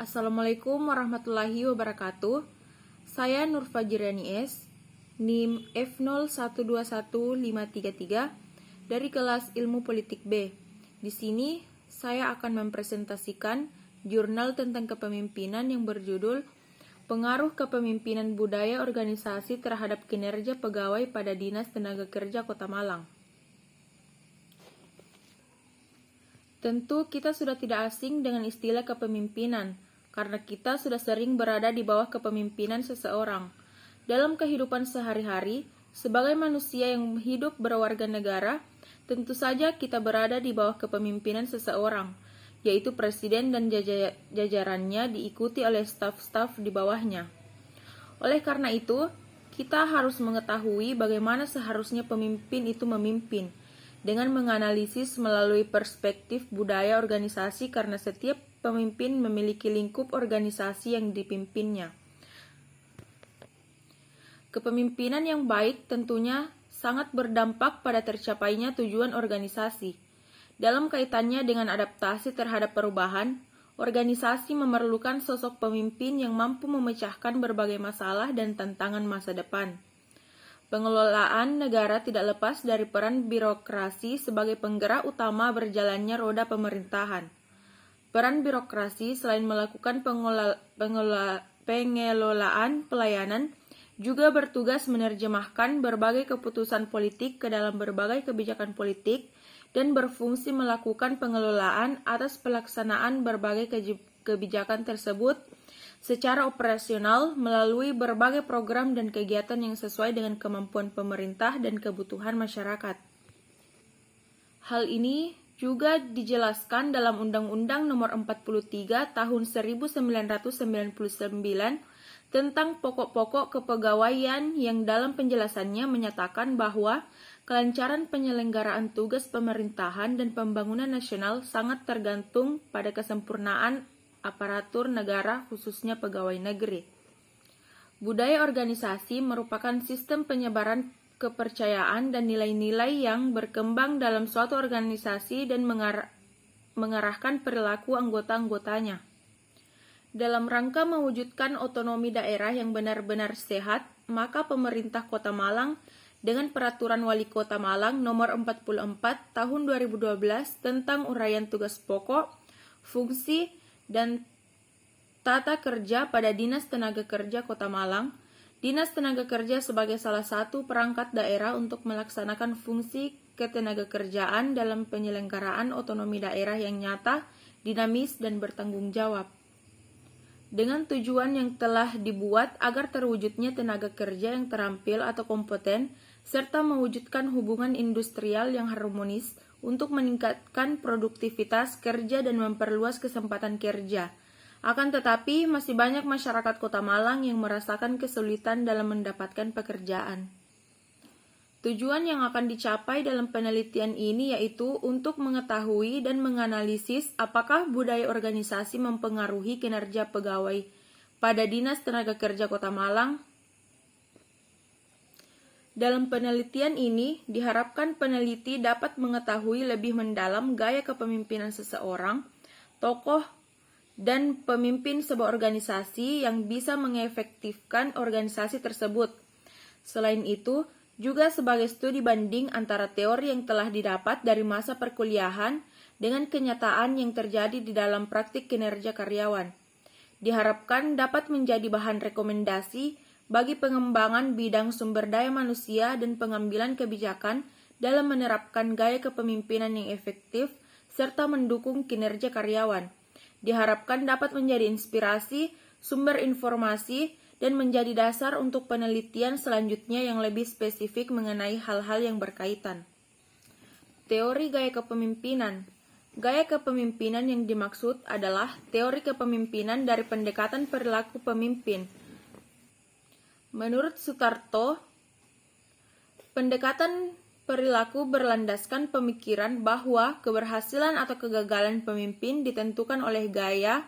Assalamualaikum warahmatullahi wabarakatuh. Saya Nur Fajriani S, NIM F0121533 dari kelas Ilmu Politik B. Di sini saya akan mempresentasikan jurnal tentang kepemimpinan yang berjudul Pengaruh Kepemimpinan Budaya Organisasi Terhadap Kinerja Pegawai pada Dinas Tenaga Kerja Kota Malang. Tentu kita sudah tidak asing dengan istilah kepemimpinan, karena kita sudah sering berada di bawah kepemimpinan seseorang. Dalam kehidupan sehari-hari, sebagai manusia yang hidup berwarga negara, tentu saja kita berada di bawah kepemimpinan seseorang, yaitu presiden dan jajarannya diikuti oleh staf-staf di bawahnya. Oleh karena itu, kita harus mengetahui bagaimana seharusnya pemimpin itu memimpin, dengan menganalisis melalui perspektif budaya organisasi karena setiap pemimpin memiliki lingkup organisasi yang dipimpinnya. Kepemimpinan yang baik tentunya sangat berdampak pada tercapainya tujuan organisasi. Dalam kaitannya dengan adaptasi terhadap perubahan, organisasi memerlukan sosok pemimpin yang mampu memecahkan berbagai masalah dan tantangan masa depan. Pengelolaan negara tidak lepas dari peran birokrasi sebagai penggerak utama berjalannya roda pemerintahan. Peran birokrasi selain melakukan pengelolaan pelayanan, juga bertugas menerjemahkan berbagai keputusan politik ke dalam berbagai kebijakan politik dan berfungsi melakukan pengelolaan atas pelaksanaan berbagai kebijakan tersebut secara operasional melalui berbagai program dan kegiatan yang sesuai dengan kemampuan pemerintah dan kebutuhan masyarakat. Hal ini juga dijelaskan dalam Undang-Undang Nomor 43 Tahun 1999 tentang pokok-pokok kepegawaian yang dalam penjelasannya menyatakan bahwa kelancaran penyelenggaraan tugas pemerintahan dan pembangunan nasional sangat tergantung pada kesempurnaan aparatur negara khususnya pegawai negeri. Budaya organisasi merupakan sistem penyebaran kepercayaan dan nilai-nilai yang berkembang dalam suatu organisasi dan mengarahkan perilaku anggota-anggotanya. Dalam rangka mewujudkan otonomi daerah yang benar-benar sehat, maka pemerintah Kota Malang dengan Peraturan Wali Kota Malang Nomor 44 Tahun 2012 tentang uraian tugas pokok, fungsi, dan tata kerja pada Dinas Tenaga Kerja Kota Malang. Dinas Tenaga Kerja sebagai salah satu perangkat daerah untuk melaksanakan fungsi ketenagakerjaan dalam penyelenggaraan otonomi daerah yang nyata, dinamis, dan bertanggung jawab. Dengan tujuan yang telah dibuat agar terwujudnya tenaga kerja yang terampil atau kompeten, serta mewujudkan hubungan industrial yang harmonis untuk meningkatkan produktivitas kerja dan memperluas kesempatan kerja. Akan tetapi, masih banyak masyarakat Kota Malang yang merasakan kesulitan dalam mendapatkan pekerjaan. Tujuan yang akan dicapai dalam penelitian ini yaitu untuk mengetahui dan menganalisis apakah budaya organisasi mempengaruhi kinerja pegawai pada Dinas Tenaga Kerja Kota Malang. Dalam penelitian ini, diharapkan peneliti dapat mengetahui lebih mendalam gaya kepemimpinan seseorang, tokoh, dan pemimpin sebuah organisasi yang bisa mengefektifkan organisasi tersebut. Selain itu, juga sebagai studi banding antara teori yang telah didapat dari masa perkuliahan dengan kenyataan yang terjadi di dalam praktik kinerja karyawan. Diharapkan dapat menjadi bahan rekomendasi bagi pengembangan bidang sumber daya manusia dan pengambilan kebijakan dalam menerapkan gaya kepemimpinan yang efektif serta mendukung kinerja karyawan. Diharapkan dapat menjadi inspirasi, sumber informasi, dan menjadi dasar untuk penelitian selanjutnya yang lebih spesifik mengenai hal-hal yang berkaitan. Teori gaya kepemimpinan. Gaya kepemimpinan yang dimaksud adalah teori kepemimpinan dari pendekatan perilaku pemimpin. Menurut Sutarto, pendekatan perilaku berlandaskan pemikiran bahwa keberhasilan atau kegagalan pemimpin ditentukan oleh gaya,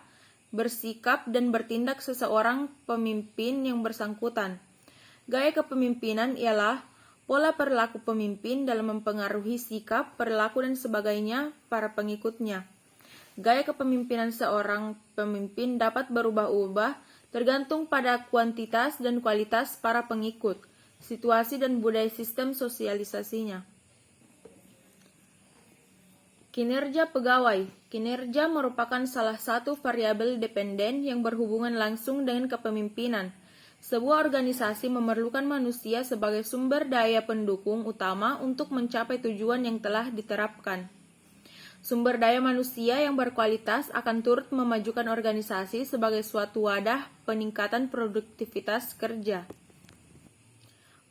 bersikap, dan bertindak seseorang pemimpin yang bersangkutan. Gaya kepemimpinan ialah pola perilaku pemimpin dalam mempengaruhi sikap, perilaku, dan sebagainya para pengikutnya. Gaya kepemimpinan seorang pemimpin dapat berubah-ubah tergantung pada kuantitas dan kualitas para pengikut, situasi dan budaya sistem sosialisasinya. Kinerja pegawai. Kinerja merupakan salah satu variabel dependen yang berhubungan langsung dengan kepemimpinan. Sebuah organisasi memerlukan manusia sebagai sumber daya pendukung utama untuk mencapai tujuan yang telah diterapkan. Sumber daya manusia yang berkualitas akan turut memajukan organisasi sebagai suatu wadah peningkatan produktivitas kerja.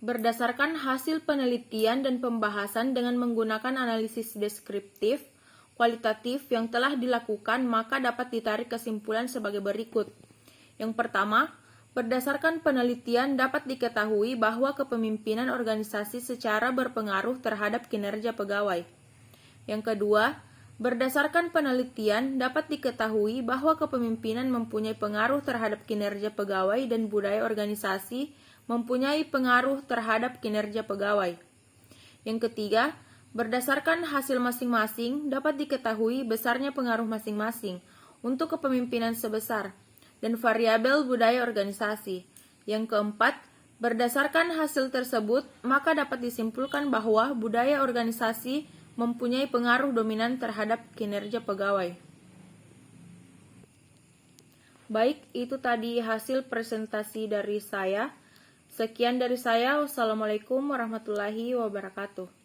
Berdasarkan hasil penelitian dan pembahasan dengan menggunakan analisis deskriptif, kualitatif yang telah dilakukan, maka dapat ditarik kesimpulan sebagai berikut. Yang pertama, berdasarkan penelitian dapat diketahui bahwa kepemimpinan organisasi secara berpengaruh terhadap kinerja pegawai. Yang kedua, berdasarkan penelitian dapat diketahui bahwa kepemimpinan mempunyai pengaruh terhadap kinerja pegawai dan budaya organisasi mempunyai pengaruh terhadap kinerja pegawai. Yang ketiga, berdasarkan hasil masing-masing dapat diketahui besarnya pengaruh masing-masing untuk kepemimpinan sebesar dan variabel budaya organisasi. Yang keempat, berdasarkan hasil tersebut maka dapat disimpulkan bahwa budaya organisasi mempunyai pengaruh dominan terhadap kinerja pegawai. Baik, itu tadi hasil presentasi dari saya. Sekian dari saya. Wassalamualaikum warahmatullahi wabarakatuh.